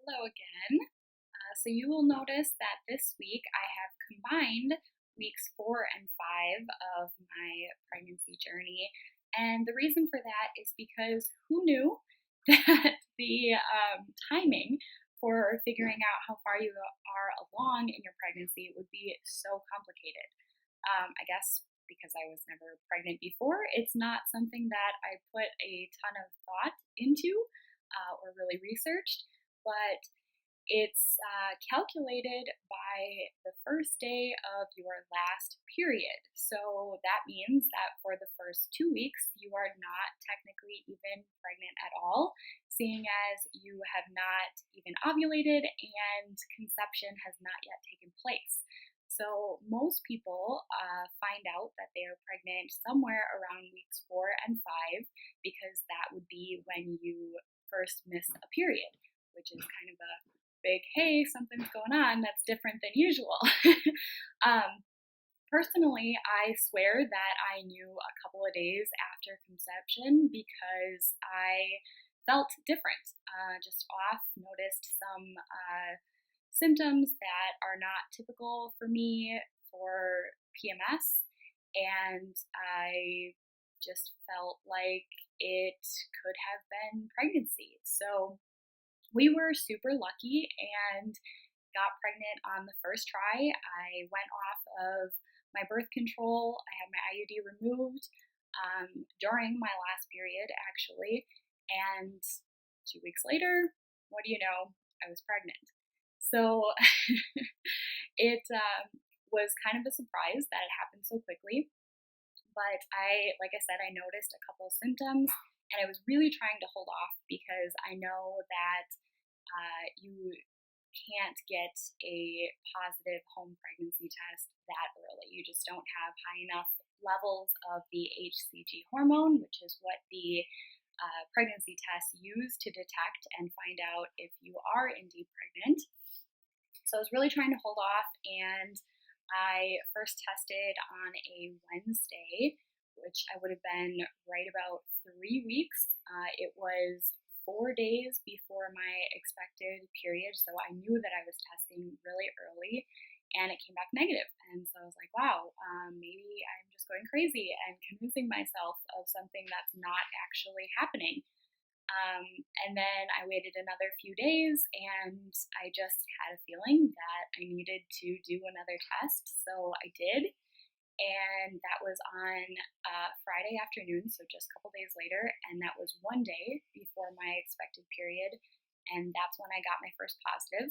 Hello again. So you will notice that this week I have combined weeks 4 and 5 of my pregnancy journey. And the reason for that is because who knew that the timing for figuring out how far you are along in your pregnancy would be so complicated? I guess because I was never pregnant before, it's not something that I put a ton of thought into or really researched, but it's calculated by the first day of your last period. So that means that for the first 2 weeks, you are not technically even pregnant at all, seeing as you have not even ovulated and conception has not yet taken place. So most people find out that they are pregnant somewhere around weeks 4 and 5 because that would be when you first miss a period, which is kind of a big, hey, something's going on that's different than usual. um, Personally, I swear that I knew a couple of days after conception because I felt different, just off, noticed some symptoms that are not typical for me for PMS, and I just felt like it could have been pregnancy. So we were super lucky and got pregnant on the first try. I went off of my birth control. I had my IUD removed during my last period, actually. And 2 weeks later, what do you know? I was pregnant. So it was kind of a surprise that it happened so quickly. But like I said, I noticed a couple symptoms and I was really trying to hold off because I know that you can't get a positive home pregnancy test that early. You just don't have high enough levels of the HCG hormone, which is what the pregnancy tests use to detect and find out if you are indeed pregnant. So I was really trying to hold off, and I first tested on a Wednesday, which I would have been right about 3 weeks. It was 4 days before my expected period, so I knew that I was testing really early, and it came back negative. And so I was like, wow, maybe I'm just going crazy and convincing myself of something that's not actually happening. Um, and then I waited another few days and I just had a feeling that I needed to do another test. So I did. And that was on Friday afternoon, so just a couple days later. And that was one day before my expected period. And that's when I got my first positive.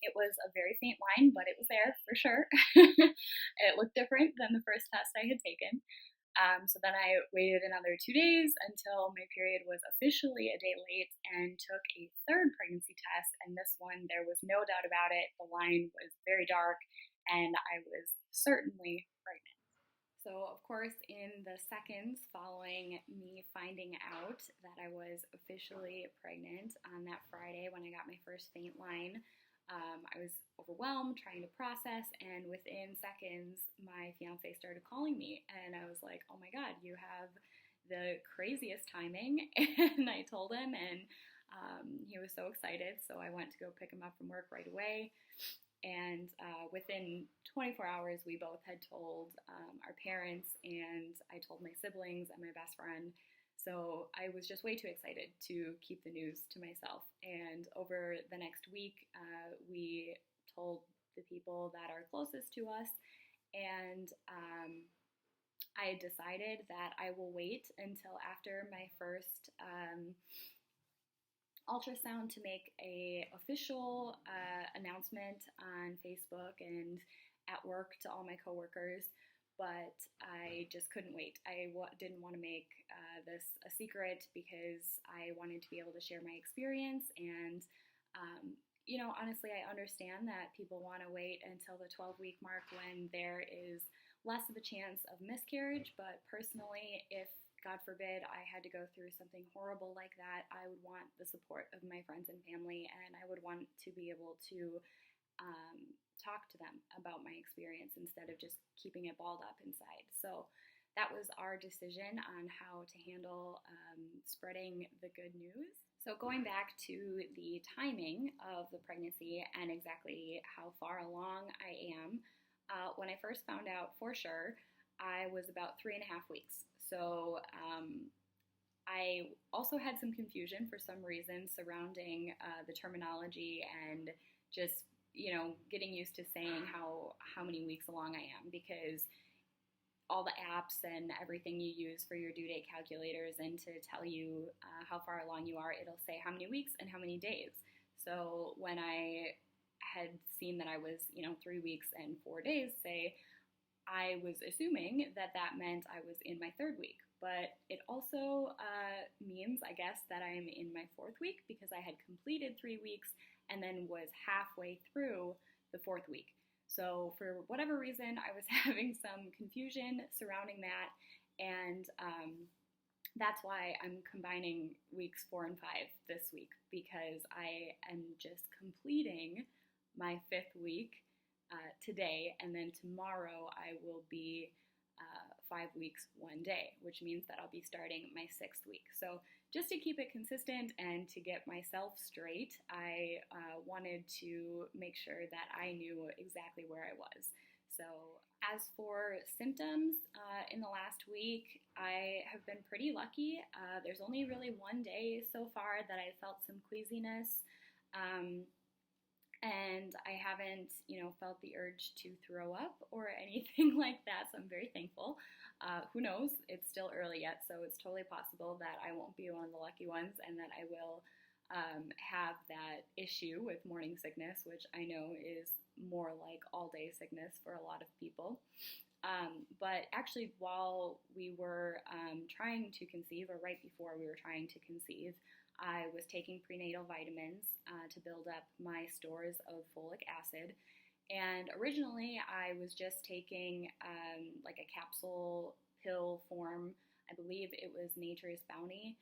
It was a very faint line, but it was there for sure. It looked different than the first test I had taken. So then I waited another 2 days until my period was officially a day late and took a third pregnancy test. And this one, there was no doubt about it. The line was very dark, and I was certainly pregnant. So, of course, in the seconds following me finding out that I was officially pregnant on that Friday when I got my first faint line, I was overwhelmed trying to process, and within seconds, my fiance started calling me, and I was like, "Oh my God, you have the craziest timing!" And I told him, and he was so excited. So I went to go pick him up from work right away, and within 24 hours, we both had told our parents, and I told my siblings and my best friend. So I was just way too excited to keep the news to myself. And over the next week, we told the people that are closest to us. And I decided that I will wait until after my first ultrasound to make a official announcement on Facebook and at work to all my coworkers, but I just couldn't wait. I didn't want to make this a secret because I wanted to be able to share my experience. And honestly, I understand that people want to wait until the 12-week mark when there is less of a chance of miscarriage, but personally, if God forbid I had to go through something horrible like that, I would want the support of my friends and family, and I would want to be able to talk to them about my experience instead of just keeping it balled up inside. So that was our decision on how to handle spreading the good news. So going back to the timing of the pregnancy and exactly how far along I am, when I first found out for sure, I was about 3.5 weeks. So I also had some confusion for some reason surrounding the terminology and just getting used to saying how many weeks along I am, because all the apps and everything you use for your due date calculators and to tell you how far along you are, it'll say how many weeks and how many days. So when I had seen that I was 3 weeks and 4 days, say, I was assuming that that meant I was in my 3rd week. But it also means, I guess, that I'm in my 4th week because I had completed 3 weeks and then was halfway through the 4th week. So for whatever reason, I was having some confusion surrounding that, and that's why I'm combining weeks 4 and 5 this week, because I am just completing my 5th week today, and then tomorrow I will be 5 weeks, 1 day, which means that I'll be starting my 6th week. So just to keep it consistent and to get myself straight, I wanted to make sure that I knew exactly where I was. So as for symptoms, in the last week, I have been pretty lucky. There's only really 1 day so far that I felt some queasiness. And I haven't, felt the urge to throw up or anything like that, so I'm very thankful. Who knows? It's still early yet, so it's totally possible that I won't be one of the lucky ones and that I will have that issue with morning sickness, which I know is more like all-day sickness for a lot of people. But actually, while we were trying to conceive, or right before we were trying to conceive, I was taking prenatal vitamins to build up my stores of folic acid. And originally, I was just taking like a capsule pill form. I believe it was Nature's Bounty.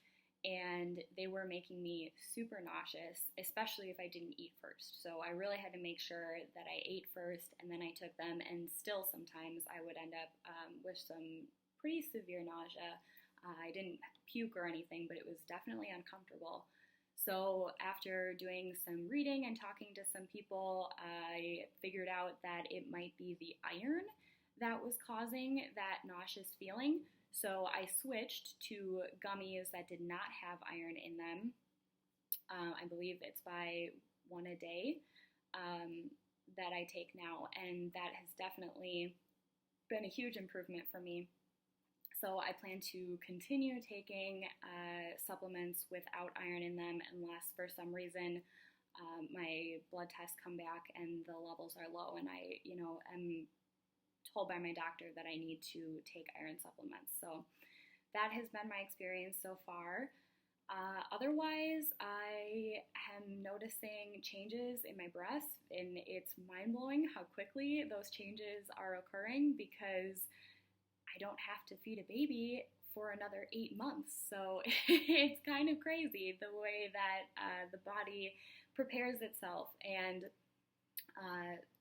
And they were making me super nauseous, especially if I didn't eat first. So I really had to make sure that I ate first and then I took them. And still sometimes I would end up with some pretty severe nausea. I didn't puke or anything, but it was definitely uncomfortable. So after doing some reading and talking to some people, I figured out that it might be the iron that was causing that nauseous feeling. So I switched to gummies that did not have iron in them. I believe it's by 1 a day that I take now, and that has definitely been a huge improvement for me. So I plan to continue taking supplements without iron in them unless for some reason my blood tests come back and the levels are low and I, am told by my doctor that I need to take iron supplements. So that has been my experience so far. Otherwise, I am noticing changes in my breasts, and it's mind-blowing how quickly those changes are occurring because I don't have to feed a baby for another 8 months. So it's kind of crazy the way that the body prepares itself. And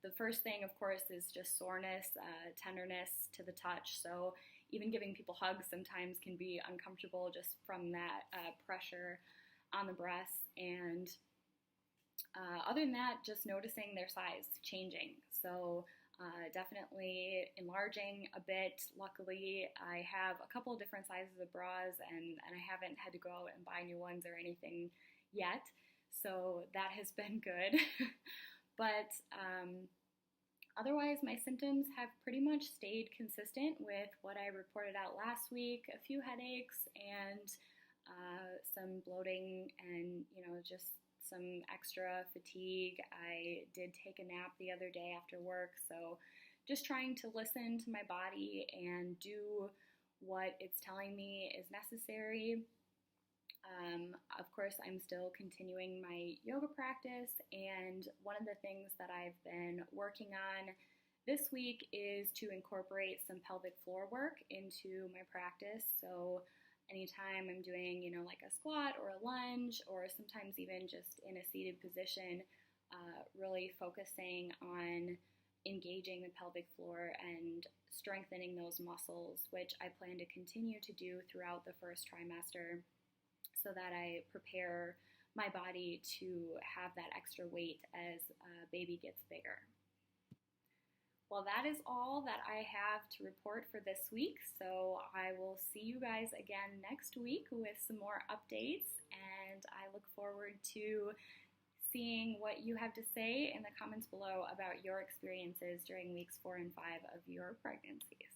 the first thing, of course, is just soreness, tenderness to the touch. So even giving people hugs sometimes can be uncomfortable just from that pressure on the breasts. And other than that, just noticing their size changing. So definitely enlarging a bit. Luckily, I have a couple of different sizes of bras, and I haven't had to go out and buy new ones or anything yet. So that has been good. But otherwise, my symptoms have pretty much stayed consistent with what I reported out last week. A few headaches and some bloating and, just some extra fatigue. I did take a nap the other day after work, so just trying to listen to my body and do what it's telling me is necessary. Of course, I'm still continuing my yoga practice, and one of the things that I've been working on this week is to incorporate some pelvic floor work into my practice. So anytime I'm doing, like a squat or a lunge, or sometimes even just in a seated position, really focusing on engaging the pelvic floor and strengthening those muscles, which I plan to continue to do throughout the first trimester so that I prepare my body to have that extra weight as baby gets bigger. Well, that is all that I have to report for this week. So I will see you guys again next week with some more updates, and I look forward to seeing what you have to say in the comments below about your experiences during weeks 4 and 5 of your pregnancies.